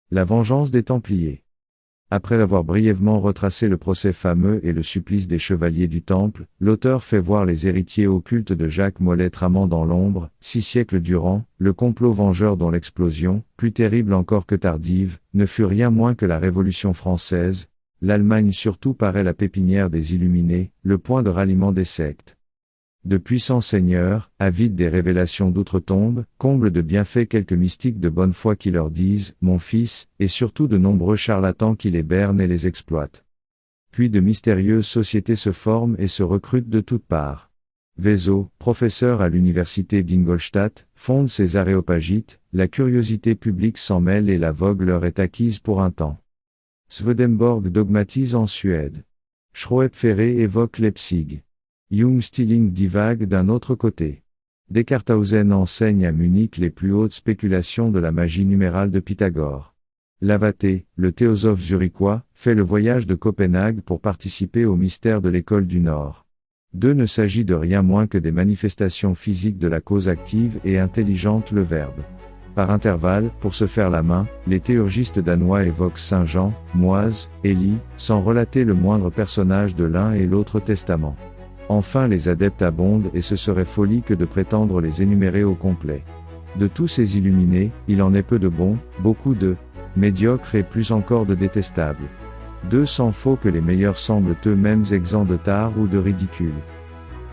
La vengeance des Templiers. Après avoir brièvement retracé le procès fameux et le supplice des chevaliers du Temple, l'auteur fait voir les héritiers occultes de Jacques Mollet tramant dans l'ombre, 6 siècles durant, le complot vengeur dont l'explosion, plus terrible encore que tardive, ne fut rien moins que la Révolution française. L'Allemagne surtout paraît la pépinière des Illuminés, le point de ralliement des sectes. De puissants seigneurs, avides des révélations d'outre-tombe, comblent de bienfaits quelques mystiques de bonne foi qui leur disent « mon fils », et surtout de nombreux charlatans qui les bernent et les exploitent. Puis de mystérieuses sociétés se forment et se recrutent de toutes parts. Vézo, professeur à l'université d'Ingolstadt, fonde ses Aréopagites, la curiosité publique s'en mêle et la vogue leur est acquise pour un temps. Swedenborg dogmatise en Suède. Schroepferré évoque Leipzig. Jung-Stilling divague d'un autre côté. Descartausen enseigne à Munich les plus hautes spéculations de la magie numérale de Pythagore. Lavater, le théosophe zurichois, fait le voyage de Copenhague pour participer au mystère de l'école du Nord. D'eux ne s'agit de rien moins que des manifestations physiques de la cause active et intelligente le Verbe. Par intervalles, pour se faire la main, les théurgistes danois évoquent Saint Jean, Moïse, Élie, sans relater le moindre personnage de l'un et l'autre testament. Enfin les adeptes abondent et ce serait folie que de prétendre les énumérer au complet. De tous ces illuminés, il en est peu de bons, beaucoup de médiocres et plus encore de détestables. D'eux sans faux que les meilleurs semblent eux-mêmes exempts de tard ou de ridicule.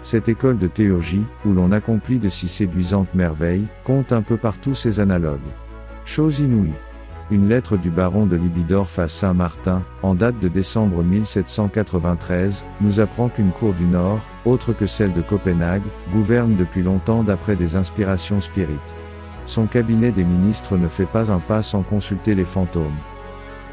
Cette école de théurgie, où l'on accomplit de si séduisantes merveilles, compte un peu partout ses analogues. Chose inouïe. Une lettre du baron de Libidorf à Saint-Martin, en date de décembre 1793, nous apprend qu'une cour du Nord, autre que celle de Copenhague, gouverne depuis longtemps d'après des inspirations spirites. Son cabinet des ministres ne fait pas un pas sans consulter les fantômes.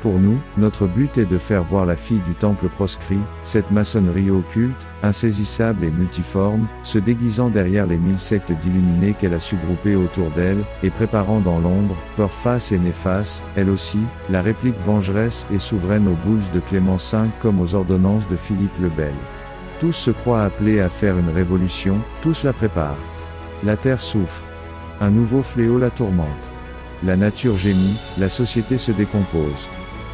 Pour nous, notre but est de faire voir la fille du temple proscrit, cette maçonnerie occulte, insaisissable et multiforme, se déguisant derrière les 1000 sectes d'illuminés qu'elle a su grouper autour d'elle, et préparant dans l'ombre, peur face et néfaste, elle aussi, la réplique vengeresse et souveraine aux bulles de Clément V comme aux ordonnances de Philippe le Bel. Tous se croient appelés à faire une révolution, tous la préparent. La terre souffre. Un nouveau fléau la tourmente. La nature gémit, la société se décompose.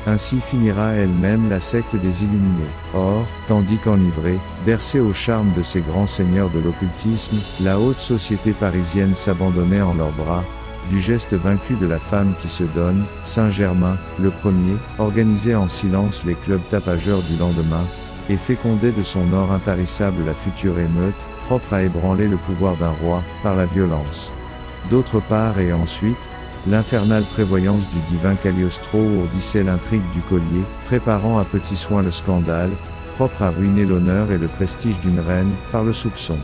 Ainsi finira elle-même la secte des Illuminés. Or, tandis qu'enivrée, bercée au charme de ces grands seigneurs de l'occultisme, la haute société parisienne s'abandonnait en leurs bras, du geste vaincu de la femme qui se donne, Saint-Germain, le premier, organisait en silence les clubs tapageurs du lendemain, et fécondait de son or intarissable la future émeute, propre à ébranler le pouvoir d'un roi, par la violence. D'autre part et ensuite, l'infernale prévoyance du divin Cagliostro ourdissait l'intrigue du collier, préparant à petits soins le scandale, propre à ruiner l'honneur et le prestige d'une reine, par le soupçon.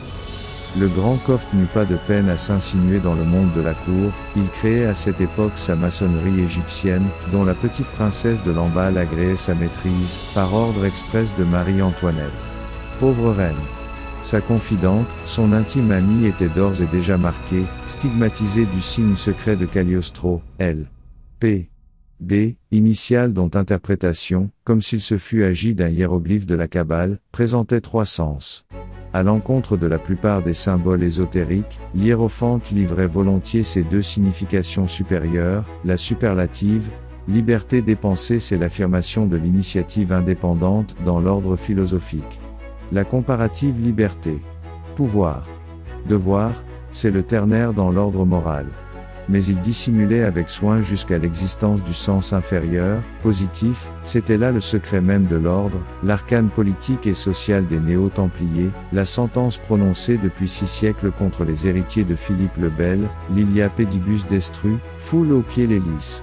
Le grand Coft n'eut pas de peine à s'insinuer dans le monde de la cour, il créait à cette époque sa maçonnerie égyptienne, dont la petite princesse de Lamballe agréait sa maîtrise, par ordre express de Marie-Antoinette. Pauvre reine. Sa confidente, son intime amie était d'ores et déjà marquée, stigmatisée du signe secret de Cagliostro, L. P. D, initiale dont interprétation, comme s'il se fût agi d'un hiéroglyphe de la Kabbale, présentait 3 sens. À l'encontre de la plupart des symboles ésotériques, l'hiérophante livrait volontiers ces 2 significations supérieures, la superlative, liberté des pensées c'est l'affirmation de l'initiative indépendante dans l'ordre philosophique. La comparative liberté. Pouvoir. Devoir, c'est le ternaire dans l'ordre moral. Mais il dissimulait avec soin jusqu'à l'existence du sens inférieur, positif, c'était là le secret même de l'ordre, l'arcane politique et social des néo-templiers, la sentence prononcée depuis 6 siècles contre les héritiers de Philippe le Bel, Lilia pedibus destru, foule aux pieds les lys.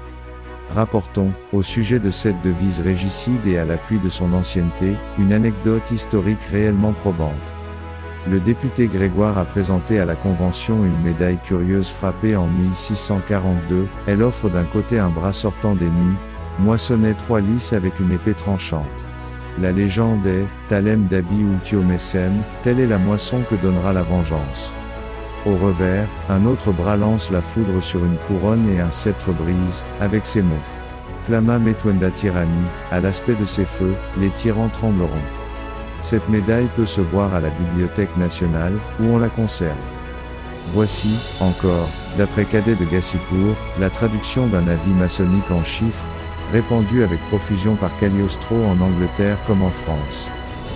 Rapportons, au sujet de cette devise régicide et à l'appui de son ancienneté, une anecdote historique réellement probante. Le député Grégoire a présenté à la Convention une médaille curieuse frappée en 1642, elle offre d'un côté un bras sortant des nues, moissonnait 3 lys avec une épée tranchante. La légende est, Talem dabi ultio messem, telle est la moisson que donnera la vengeance. Au revers, un autre bras lance la foudre sur une couronne et un sceptre brise, avec ces mots. Flamma metuenda tyrannie, à l'aspect de ces feux, les tyrans trembleront. Cette médaille peut se voir à la Bibliothèque nationale, où on la conserve. Voici, encore, d'après Cadet de Gassicourt, la traduction d'un avis maçonnique en chiffres, répandu avec profusion par Cagliostro en Angleterre comme en France.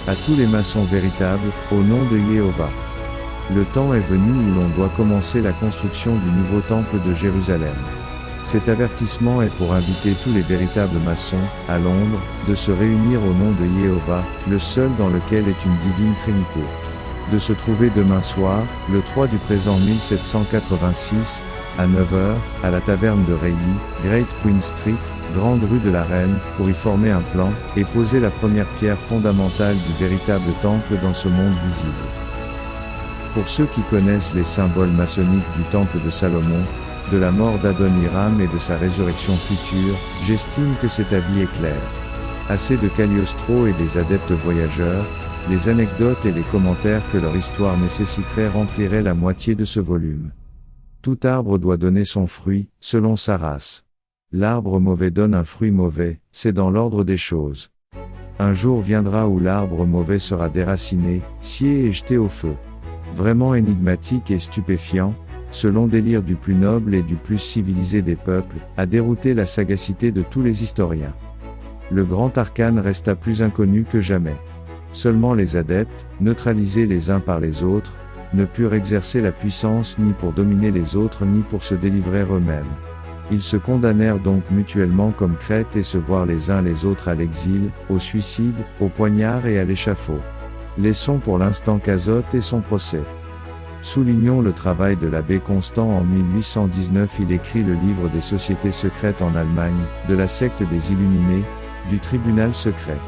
À tous les maçons véritables, au nom de Jéhovah. Le temps est venu où l'on doit commencer la construction du nouveau temple de Jérusalem. Cet avertissement est pour inviter tous les véritables maçons, à Londres, de se réunir au nom de Jéhovah, le seul dans lequel est une divine Trinité. De se trouver demain soir, le 3 du présent 1786, à 9 h, à la taverne de Reilly, Great Queen Street, Grande rue de la Reine, pour y former un plan, et poser la première pierre fondamentale du véritable temple dans ce monde visible. Pour ceux qui connaissent les symboles maçonniques du temple de Salomon, de la mort d'Adoniram et de sa résurrection future, j'estime que cet avis est clair. Assez de Cagliostro et des adeptes voyageurs, les anecdotes et les commentaires que leur histoire nécessiterait rempliraient la moitié de ce volume. Tout arbre doit donner son fruit, selon sa race. L'arbre mauvais donne un fruit mauvais, c'est dans l'ordre des choses. Un jour viendra où l'arbre mauvais sera déraciné, scié et jeté au feu. Vraiment énigmatique et stupéfiant, ce long délire du plus noble et du plus civilisé des peuples, a dérouté la sagacité de tous les historiens. Le grand arcane resta plus inconnu que jamais. Seulement les adeptes, neutralisés les uns par les autres, ne purent exercer la puissance ni pour dominer les autres ni pour se délivrer eux-mêmes. Ils se condamnèrent donc mutuellement comme crêtes et se voient les uns les autres à l'exil, au suicide, au poignard et à l'échafaud. Laissons pour l'instant Cazotte et son procès. Soulignons le travail de l'abbé Constant. En 1819 il écrit le livre des sociétés secrètes en Allemagne, de la secte des Illuminés, du tribunal secret.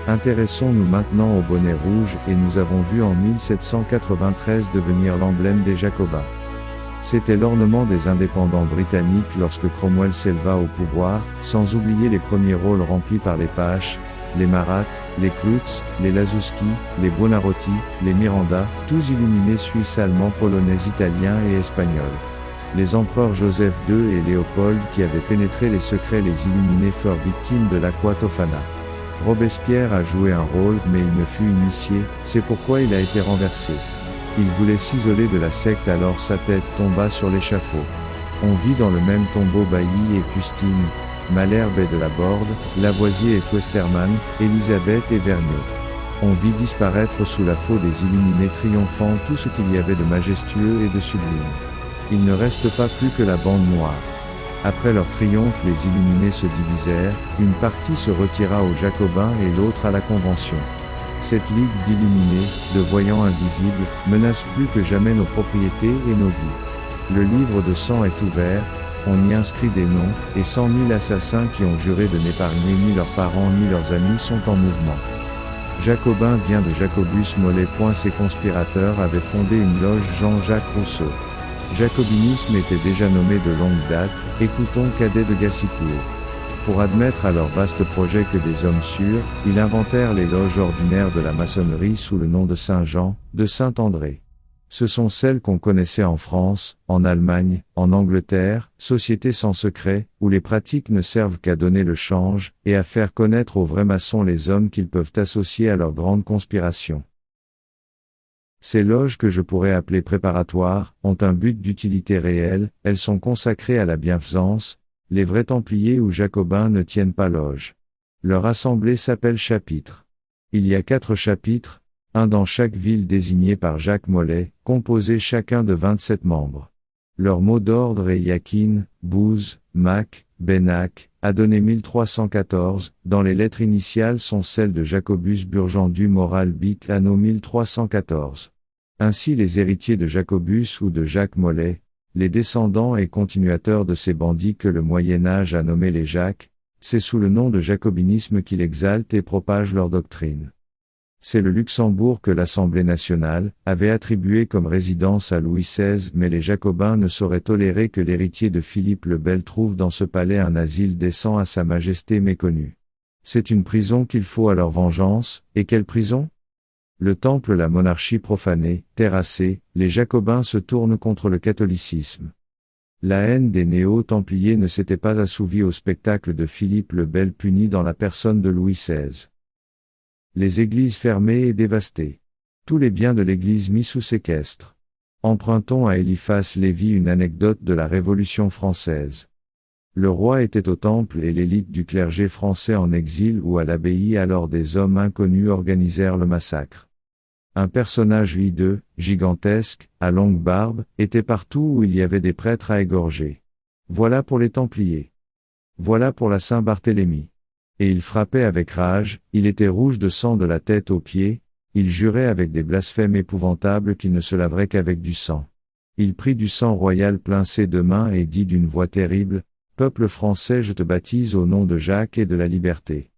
Intéressons-nous maintenant au bonnet rouge et nous avons vu en 1793 devenir l'emblème des Jacobins. C'était l'ornement des indépendants britanniques lorsque Cromwell s'éleva au pouvoir, sans oublier les premiers rôles remplis par les Paches, les Marat, les Klutz, les Laszewski, les Buonarroti, les Miranda, tous illuminés suisses, allemands, polonais, italiens et espagnols. Les empereurs Joseph II et Léopold qui avaient pénétré les secrets les illuminés furent victimes de l'Aqua Tofana. Robespierre a joué un rôle mais il ne fut initié, c'est pourquoi il a été renversé. Il voulait s'isoler de la secte alors sa tête tomba sur l'échafaud. On vit dans le même tombeau Bailly et Custine, Malherbe et de la Borde, Lavoisier et Westermann, Élisabeth et Vergniaud. On vit disparaître sous la faux des illuminés triomphants tout ce qu'il y avait de majestueux et de sublime. Il ne reste pas plus que la bande noire. Après leur triomphe les illuminés se divisèrent, une partie se retira aux Jacobins et l'autre à la Convention. Cette ligue d'illuminés, de voyants invisibles, menace plus que jamais nos propriétés et nos vies. Le livre de sang est ouvert, on y inscrit des noms, et 100 000 assassins qui ont juré de n'épargner ni leurs parents ni leurs amis sont en mouvement. Jacobin vient de Jacobus Mollet. Ces conspirateurs avaient fondé une loge Jean-Jacques Rousseau. Jacobinisme était déjà nommé de longue date, écoutons Cadet de Gassicourt. Pour admettre à leur vaste projet que des hommes sûrs, ils inventèrent les loges ordinaires de la maçonnerie sous le nom de Saint-Jean, de Saint-André. Ce sont celles qu'on connaissait en France, en Allemagne, en Angleterre, sociétés sans secret, où les pratiques ne servent qu'à donner le change, et à faire connaître aux vrais maçons les hommes qu'ils peuvent associer à leur grande conspiration. Ces loges que je pourrais appeler préparatoires, ont un but d'utilité réelle, elles sont consacrées à la bienfaisance, les vrais Templiers ou Jacobins ne tiennent pas loge. Leur assemblée s'appelle chapitre. Il y a 4 chapitres, un dans chaque ville désigné par Jacques Mollet, composés chacun de 27 membres. Leur mot d'ordre est Yakin, Bouze, Mac, Benac, Adonné 1314, dans les lettres initiales sont celles de Jacobus Burgendu Moral Bit Anno 1314. Ainsi les héritiers de Jacobus ou de Jacques Mollet, les descendants et continuateurs de ces bandits que le Moyen-Âge a nommés les Jacques, c'est sous le nom de jacobinisme qu'ils exaltent et propagent leur doctrine. C'est le Luxembourg que l'Assemblée nationale avait attribué comme résidence à Louis XVI, mais les Jacobins ne sauraient tolérer que l'héritier de Philippe le Bel trouve dans ce palais un asile décent à sa majesté méconnue. C'est une prison qu'il faut à leur vengeance, et quelle prison ? Le temple, la monarchie profanée, terrassée, les Jacobins se tournent contre le catholicisme. La haine des néo-templiers ne s'était pas assouvie au spectacle de Philippe le Bel puni dans la personne de Louis XVI. Les églises fermées et dévastées. Tous les biens de l'église mis sous séquestre. Empruntons à Eliphas Lévy une anecdote de la Révolution française. Le roi était au temple et l'élite du clergé français en exil ou à l'abbaye, alors des hommes inconnus organisèrent le massacre. Un personnage hideux, gigantesque, à longue barbe, était partout où il y avait des prêtres à égorger. Voilà pour les Templiers. Voilà pour la Saint-Barthélemy. Et il frappait avec rage, il était rouge de sang de la tête aux pieds, il jurait avec des blasphèmes épouvantables qu'il ne se laverait qu'avec du sang. Il prit du sang royal plein ses deux mains et dit d'une voix terrible, « Peuple français, je te baptise au nom de Jacques et de la liberté. »